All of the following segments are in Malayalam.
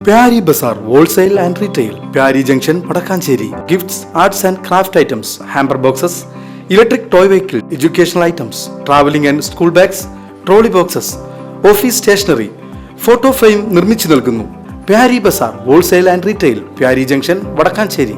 Pyari Bazaar Wholesale and Retail, Pyari Junction, Padakkancherry. Gifts, arts and craft items, hamper boxes, electric toy vehicle, educational items, traveling and school bags, trolley boxes, office stationery, photo frame നിർമ്മിച്ചു നൽകുന്നു. Pyari Bazaar Wholesale and Retail, Pyari Junction, Padakkancherry.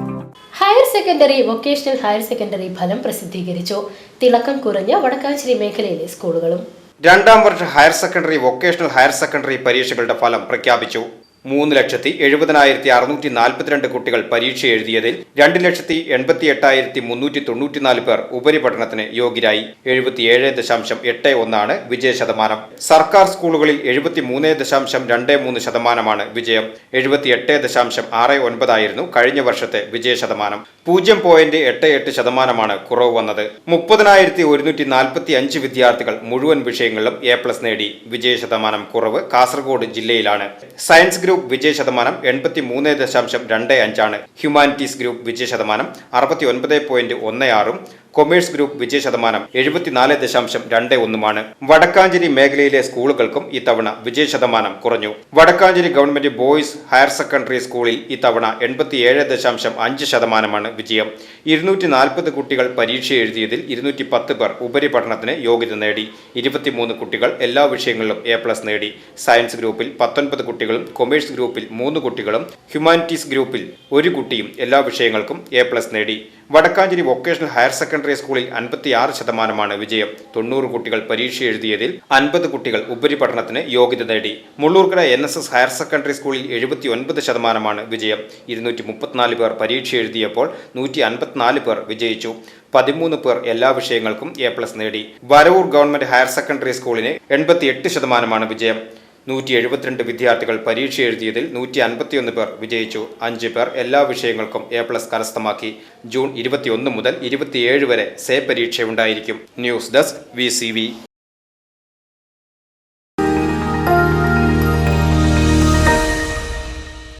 Higher secondary vocational higher secondary ഫലം പ്രസിദ്ധീകരിച്ചു. തിളക്കം കുറഞ്ഞ വടക്കാഞ്ചേരി മേഖലയിലെ സ്കൂളുകളും രണ്ടാം വർഷ higher secondary vocational higher secondary പരീക്ഷകളുടെ ഫലം പ്രഖ്യാപിച്ചു. 3,70,642 കുട്ടികൾ പരീക്ഷ എഴുതിയതിൽ 2,88,394 പേർ ഉപരിപഠനത്തിന് യോഗ്യരായി. 77.81 വിജയശതമാനം. സർക്കാർ സ്കൂളുകളിൽ 73.23% വിജയം. 78.69 കഴിഞ്ഞ വർഷത്തെ വിജയശതമാനം. 0.88% കുറവ് വന്നത്. 30,145 വിദ്യാർത്ഥികൾ മുഴുവൻ വിഷയങ്ങളിലും A+ നേടി. വിജയശതമാനം കുറവ് കാസർഗോഡ് ജില്ലയിലാണ്. സയൻസ് ഗ്രൂപ്പ് വിജയശതമാനം 83.25. ഹ്യൂമാനിറ്റീസ് ഗ്രൂപ്പ് വിജയശതമാനം 69.16. കൊമേഴ്സ് ഗ്രൂപ്പ് വിജയശതമാനം 74.21. വടക്കാഞ്ചേരി മേഖലയിലെ സ്കൂളുകൾക്കും ഇത്തവണ വിജയശതമാനം കുറഞ്ഞു. Vadakkanchery government boys higher secondary സ്കൂളിൽ ഇത്തവണ 87.5% വിജയം. 240 കുട്ടികൾ പരീക്ഷ എഴുതിയതിൽ 210 പേർ ഉപരിപഠനത്തിന് യോഗ്യത നേടി. 23 കുട്ടികൾ എല്ലാ വിഷയങ്ങളിലും A+ നേടി. സയൻസ് ഗ്രൂപ്പിൽ 19 കുട്ടികളും കൊമേഴ്സ് ഗ്രൂപ്പിൽ 3 കുട്ടികളും ഹ്യൂമാനിറ്റീസ് ഗ്രൂപ്പിൽ 1 കുട്ടിയും എല്ലാ വിഷയങ്ങൾക്കും A+ നേടി. വടക്കാഞ്ചേരി വൊക്കേഷണൽ ഹയർ സെക്കൻഡറി സ്കൂളിൽ 56% വിജയം. 90 കുട്ടികൾ പരീക്ഷ എഴുതിയതിൽ 50 കുട്ടികൾ ഉപരിപഠനത്തിന് യോഗ്യത നേടി. മുള്ളൂർക്കര NSS ഹയർ സെക്കൻഡറി സ്കൂളിൽ 79% വിജയം. 234 പേർ പരീക്ഷ എഴുതിയപ്പോൾ 154 പേർ വിജയിച്ചു. 13 പേർ എല്ലാ വിഷയങ്ങൾക്കും A+ നേടി. വരവൂർ ഗവൺമെന്റ് ഹയർ സെക്കൻഡറി സ്കൂളിന് 88% വിജയം. 172 വിദ്യാർത്ഥികൾ പരീക്ഷ എഴുതിയതിൽ 151 പേർ വിജയിച്ചു. 5 പേർ എല്ലാ വിഷയങ്ങൾക്കും A+ കരസ്ഥമാക്കി. ജൂൺ 21 മുതൽ 27 വരെ പരീക്ഷയുണ്ടായിരിക്കും. News desk VCV.